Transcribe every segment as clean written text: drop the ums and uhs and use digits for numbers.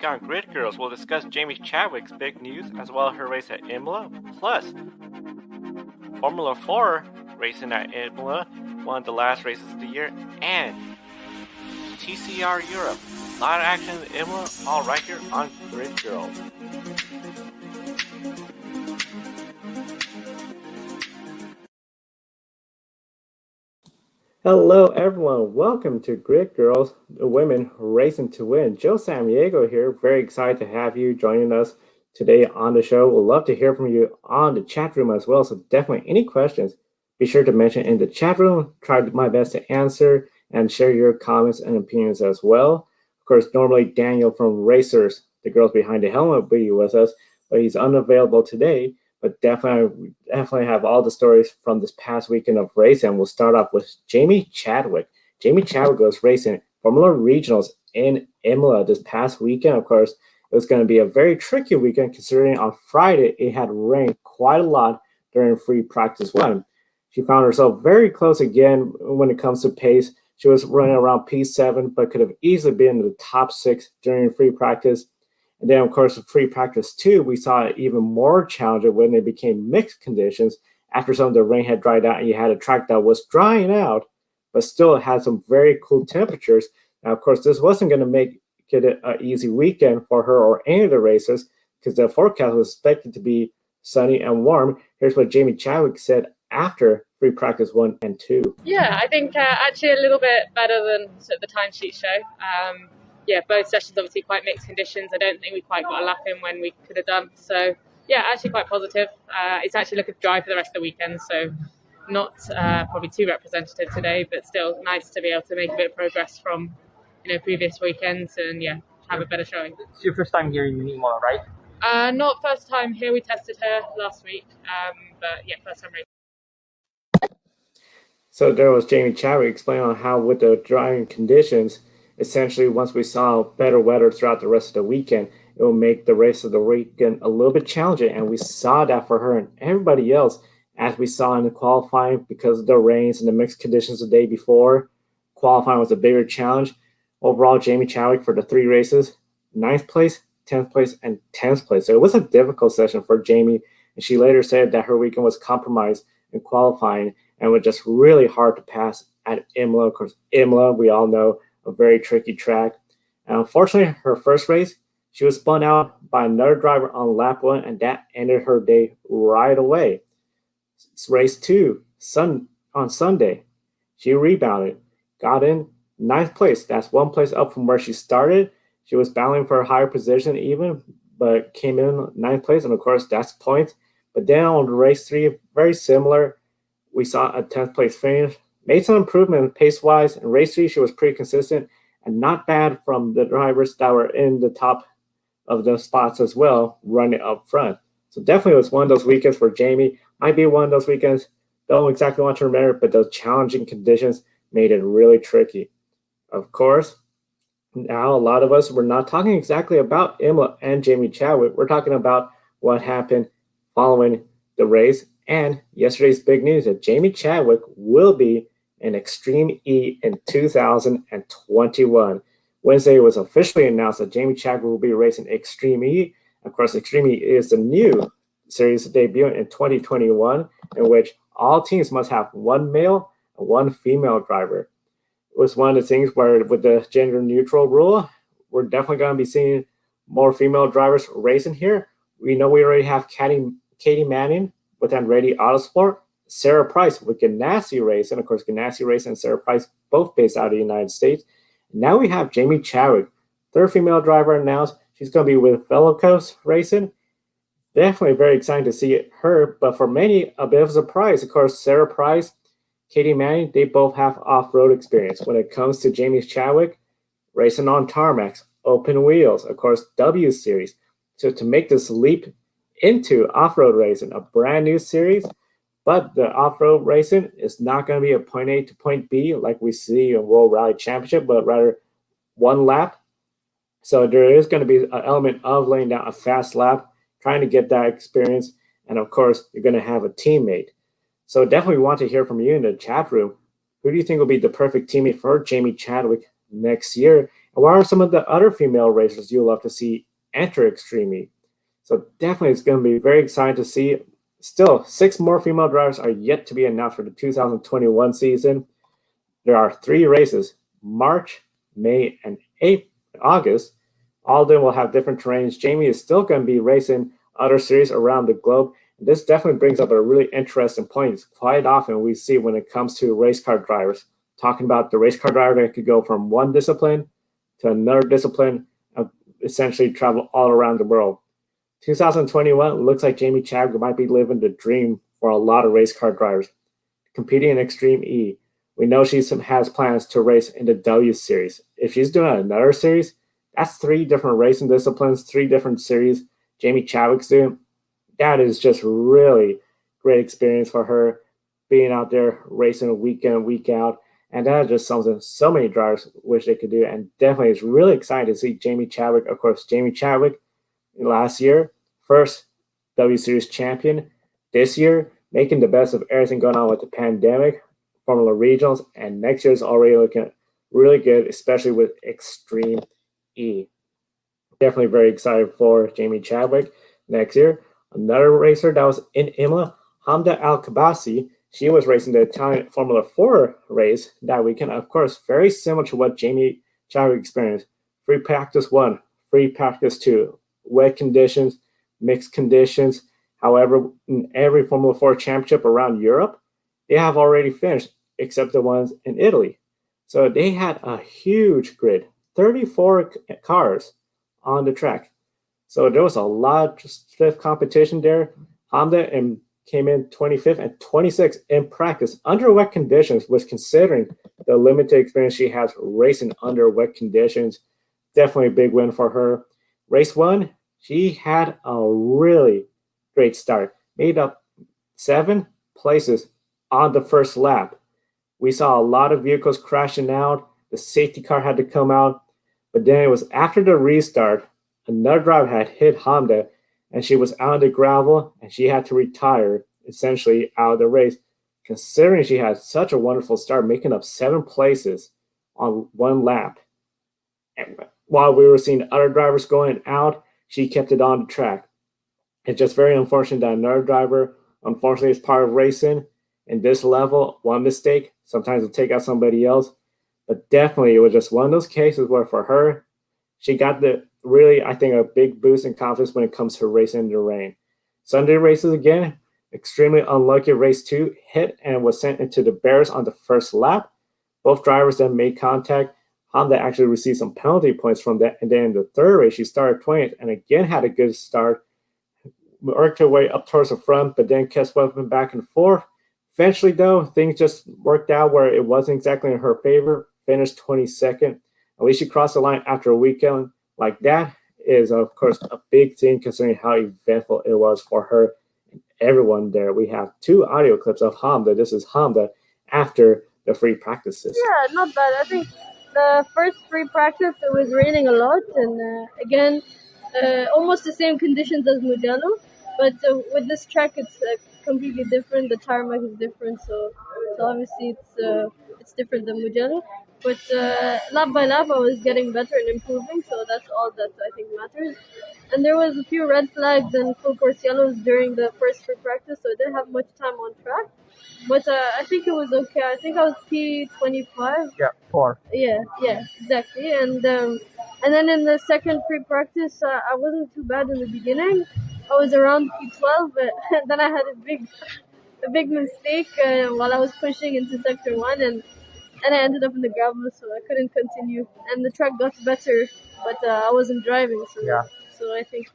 On Grid Girls, we'll discuss Jamie Chadwick's big news as well as her race at Imola. Plus, Formula 4 racing at Imola, one of the last races of the year, and TCR Europe. A lot of action in Imola, all right here on Grid Girls. Hello everyone, welcome to Grid Girls, the women racing to win. Joe Samaniego here, very excited to have you joining us today on the show. We'd love to hear from you on the chat room as well, so definitely any questions, be sure to mention in the chat room. Try my best to answer and share your comments and opinions as well. Of course, normally Daniel from Racers, the girls behind the helmet, will be with us, but he's unavailable today. But definitely have all the stories from this past weekend of racing. We'll start off with Jamie Chadwick. Jamie Chadwick was racing Formula Regionals in Imola this past weekend. Of course, it was going to be a very tricky weekend considering on Friday it had rained quite a lot during free practice one. She found herself very close again when it comes to pace. She was running around P7, but could have easily been in the top 6 during free practice. And then, of course, in free practice 2, we saw it even more challenging when it became mixed conditions after some of the rain had dried out and you had a track that was drying out, but still had some very cool temperatures. Now, of course, this wasn't going to make it an easy weekend for her or any of the racers because the forecast was expected to be sunny and warm. Here's what Jamie Chadwick said after free practice 1 and 2. Yeah, I think actually a little bit better than the timesheet show. Yeah, both sessions obviously quite mixed conditions. I don't think we quite got a lap in when we could have done. So yeah, actually quite positive. It's actually looking dry for the rest of the weekend, so not probably too representative today, but still nice to be able to make a bit of progress from previous weekends and yeah, have a better showing. It's your first time here in Imola, right? Not first time here. We tested her last week, but yeah, first time racing. So there was Jamie Chadwick explaining on how with the drying conditions, essentially once we saw better weather throughout the rest of the weekend, it will make the rest of the weekend a little bit challenging. And we saw that for her and everybody else, as we saw in the qualifying, because of the rains and the mixed conditions the day before. Qualifying was a bigger challenge. Overall, Jamie Chadwick for the 3 races, 9th place, 10th place, and 10th place. So it was a difficult session for Jamie. And she later said that her weekend was compromised in qualifying and was just really hard to pass at Imola. Of course, Imola, we all know, a very tricky track. And unfortunately, her first race, she was spun out by another driver on lap 1, and that ended her day right away. It's race 2, on Sunday. She rebounded, got in 9th place. That's 1 place up from where she started. She was battling for a higher position even, but came in 9th place, and of course, that's points. But then on race 3, very similar. We saw a 10th place finish. Made some improvement pace-wise. In race 3, she was pretty consistent and not bad from the drivers that were in the top of the spots as well, running up front. So definitely was one of those weekends for Jamie. Might be one of those weekends, don't exactly want to remember, but those challenging conditions made it really tricky. Of course, now a lot of us, we're not talking exactly about Imola and Jamie Chadwick. We're talking about what happened following the race and yesterday's big news that Jamie Chadwick will be in Extreme E in 2021. Wednesday it was officially announced that Jamie Chadwick will be racing Extreme E. Of course, Extreme E is the new series debuting in 2021, in which all teams must have 1 male and 1 female driver. It was one of the things where with the gender neutral rule, we're definitely going to be seeing more female drivers racing here. We know we already have Katie Manning with Andretti Autosport, Sarah Price with Ganassi Racing. Of course, Ganassi Racing and Sarah Price both based out of the United States. Now we have Jamie Chadwick, 3rd female driver announced. She's going to be with Velocos Racing. Definitely very exciting to see her, but for many, a bit of a surprise. Of course, Sarah Price, Katie Manning, they both have off-road experience. When it comes to Jamie Chadwick, racing on tarmacs, open wheels, of course, W Series. So to make this leap into off-road racing, a brand new series, but the off-road racing is not going to be a point A to point B like we see in World Rally Championship, but rather 1 lap. So there is going to be an element of laying down a fast lap, trying to get that experience, and of course, you're going to have a teammate. So definitely want to hear from you in the chat room. Who do you think will be the perfect teammate for Jamie Chadwick next year? And what are some of the other female racers you love to see enter Extreme E? So definitely it's going to be very exciting to see. Still, 6 more female drivers are yet to be announced for the 2021 season. There are 3 races, March, May, and August. All of them will have different terrains. Jamie is still going to be racing other series around the globe. This definitely brings up a really interesting point. Quite often we see when it comes to race car drivers, talking about the race car driver that could go from one discipline to another discipline and essentially travel all around the world. 2021 looks like Jamie Chadwick might be living the dream for a lot of race car drivers. Competing in Extreme E, we know she has plans to race in the W Series. If she's doing another series, that's 3 different racing disciplines, 3 different series Jamie Chadwick's doing. That is just really great experience for her, being out there racing week in and week out. And that is just something so many drivers wish they could do. And definitely it's really exciting to see Jamie Chadwick. Of course, Jamie Chadwick last year, first W Series champion. This year, making the best of everything going on with the pandemic, Formula Regionals, and next year is already looking really good, especially with Extreme E. Definitely very excited for Jamie Chadwick next year. Another racer that was in Imola, Hamda Al Qubaisi. She was racing the Italian Formula 4 race that weekend. Of course, very similar to what Jamie Chadwick experienced. Free practice 1, free practice 2, wet conditions, mixed conditions. However, in every Formula 4 championship around Europe, they have already finished, except the ones in Italy. So they had a huge grid, 34 cars on the track. So there was a lot of stiff competition there. Hamda came in 25th and 26th in practice under wet conditions, was considering the limited experience she has racing under wet conditions. Definitely a big win for her. Race 1, she had a really great start. Made up 7 places on the first lap. We saw a lot of vehicles crashing out. The safety car had to come out. But then it was after the restart, another driver had hit Hamda, and she was out of the gravel, and she had to retire, essentially out of the race, considering she had such a wonderful start, making up 7 places on 1 lap. And while we were seeing other drivers going out, she kept it on the track. It's just very unfortunate that another driver, unfortunately, is part of racing. In this level, one mistake sometimes will take out somebody else. But definitely, it was just one of those cases where for her, she got I think, a big boost in confidence when it comes to racing in the rain. Sunday races again, extremely unlucky. Race 2 hit and was sent into the barriers on the first lap. Both drivers then made contact. Hamda actually received some penalty points from that. And then in the third race, she started 20th and again had a good start. Worked her way up towards the front, but then kept sweeping back and forth. Eventually, though, things just worked out where it wasn't exactly in her favor. Finished 22nd. At least she crossed the line after a weekend like that is, of course, a big thing considering how eventful it was for her and everyone there. We have 2 audio clips of Hamda. This is Hamda after the free practices. Yeah, not bad. I think the first free practice, it was raining a lot, and again, almost the same conditions as Mugello, but with this track, it's completely different. The tarmac is different, so obviously it's different than Mugello. But lap by lap, I was getting better and improving, so that's all that I think matters. And there was a few red flags and full course yellows during the first free practice, so I didn't have much time on track. But I think it was okay. I think I was P25. Yeah, 4. Yeah, exactly. And then in the second free practice, I wasn't too bad in the beginning. I was around P12, but then I had a big mistake while I was pushing into sector 1, and I ended up in the gravel, so I couldn't continue. And the track got better, but I wasn't driving, so Yeah. so I think,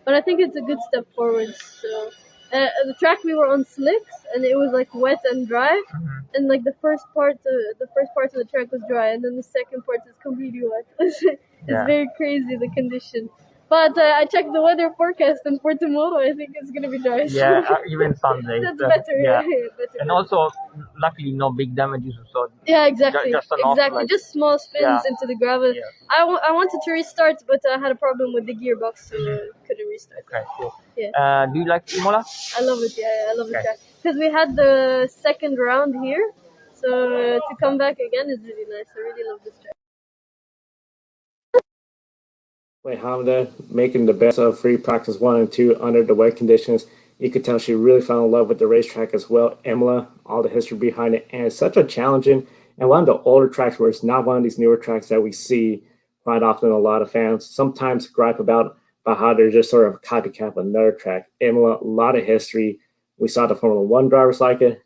but I think it's a good step forward. So the track, we were on slicks, and it was like wet and dry, and like the first part of the track was dry, and then the second part is completely wet. It's Yeah. very crazy, the condition. But I checked the weather forecast, and for tomorrow, I think it's gonna be dry. Yeah, even Sunday. That's better. Yeah. Better. And also, luckily, no big damages. So Yeah, exactly. just an off, Exactly. like- Just small spins Yeah. into the gravel. Yeah. I wanted to restart, but I had a problem with the gearbox, so couldn't restart. Okay, cool. Yeah. Do you like Imola? I love it. Yeah, I love the Okay. track because we had the second round here, so to come back again is really nice. I really love this track. Wait, Hamda making the best of free practice 1 and 2 under the wet conditions. You could tell she really fell in love with the racetrack as well. Imola, all the history behind it, and it's such a challenging and one of the older tracks where it's not one of these newer tracks that we see quite often. A lot of fans sometimes gripe about how they're just sort of a copycat of another track. Imola, a lot of history. We saw the Formula One drivers like it.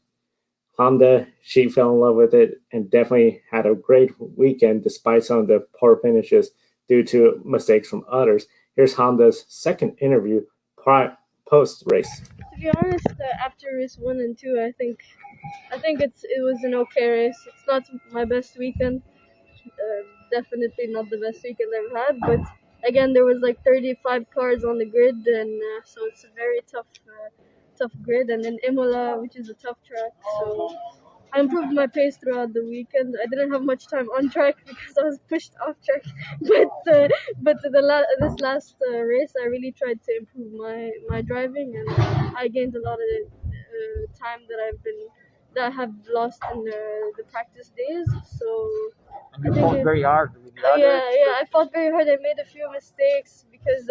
Honda, she fell in love with it and definitely had a great weekend despite some of the poor finishes due to mistakes from others. Here's Honda's second interview post race. To be honest, after race 1 and 2, I think it was an okay race. It's not my best weekend. Definitely not the best weekend I've had, but again, there was like 35 cars on the grid, and so it's a very tough grid. And then Imola, which is a tough track, so I improved my pace throughout the weekend. I didn't have much time on track because I was pushed off track, but this last race, I really tried to improve my driving, and I gained a lot of time that I have lost in the practice days. So And you fought very hard with the yeah, others. I fought very hard. I made a few mistakes because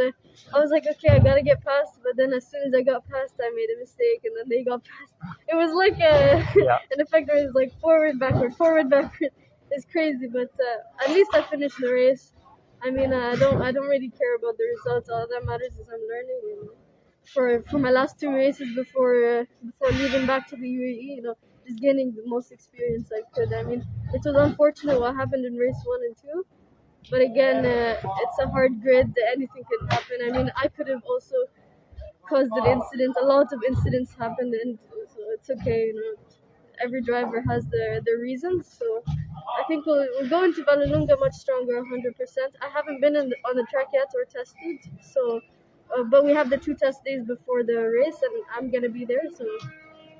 I was like, okay, I gotta get past. But then as soon as I got past, I made a mistake, and then they got past. It was like Yeah. an effect where it was like forward, backward, forward, backward. It's crazy, but at least I finished the race. I mean, I don't really care about the results. All that matters is I'm learning. And for my last two races before leaving back to the UAE, just gaining the most experience I could. I mean, it was unfortunate what happened in race 1 and 2, but again, it's a hard grid. Anything can happen. I mean, I could have also caused an incident. A lot of incidents happened, and so it's okay. Every driver has their reasons. So I think we'll go into Vallelunga much stronger, 100%. I haven't been on the track yet or tested, so but we have the 2 test days before the race, and I'm gonna be there. So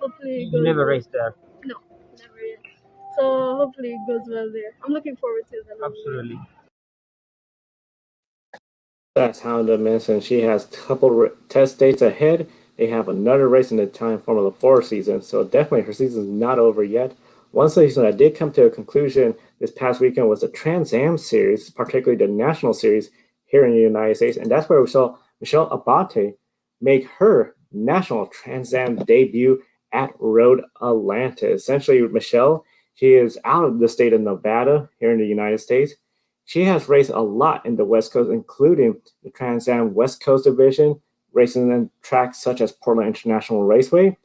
hopefully it You goes never well. raced there. No, never yet. So hopefully it goes well there. I'm looking forward to it. Absolutely. That's Honda mentioned. She has a couple test dates ahead. They have another race in the Italian Formula 4 season, so definitely her season's not over yet. One season that did come to a conclusion this past weekend was the Trans Am Series, particularly the National Series here in the United States, and that's where we saw Michelle Abate make her national Trans Am debut at Road Atlanta. Essentially, Michelle, she is out of the state of Nevada here in the United States. She has raced a lot in the West Coast, including the Trans Am West Coast Division, racing in tracks such as Portland International Raceway.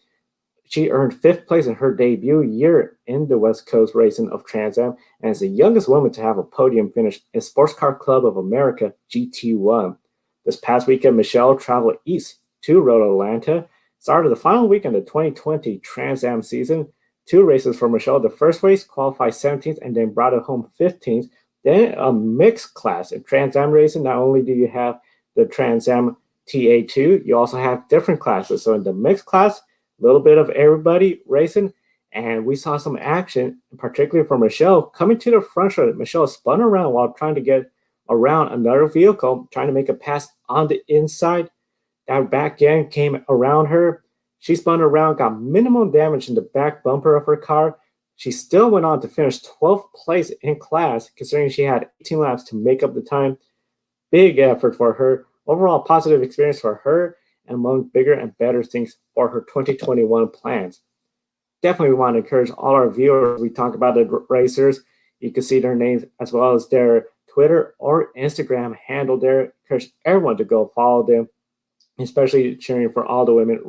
She earned fifth place in her debut year in the West Coast racing of Trans Am, and is the youngest woman to have a podium finish in Sports Car Club of America GT1. This past weekend, Michelle traveled east to Road Atlanta, started the final week of the 2020 Trans Am season. 2 races for Michelle. The first race qualified 17th and then brought it home 15th. Then a mixed class in Trans Am racing. Not only do you have the Trans Am TA2, you also have different classes. So in the mixed class, a little bit of everybody racing, and we saw some action, particularly for Michelle coming to the front row. Michelle spun around while trying to get around another vehicle, trying to make a pass on the inside. That back end came around her. She spun around, got minimum damage in the back bumper of her car. She still went on to finish 12th place in class, considering she had 18 laps to make up the time. Big effort for her. Overall, positive experience for her, and among bigger and better things for her 2021 plans. Definitely want to encourage all our viewers. We talk about the racers. You can see their names as well as their Twitter or Instagram handle there. Encourage everyone to go follow them, especially cheering for all the women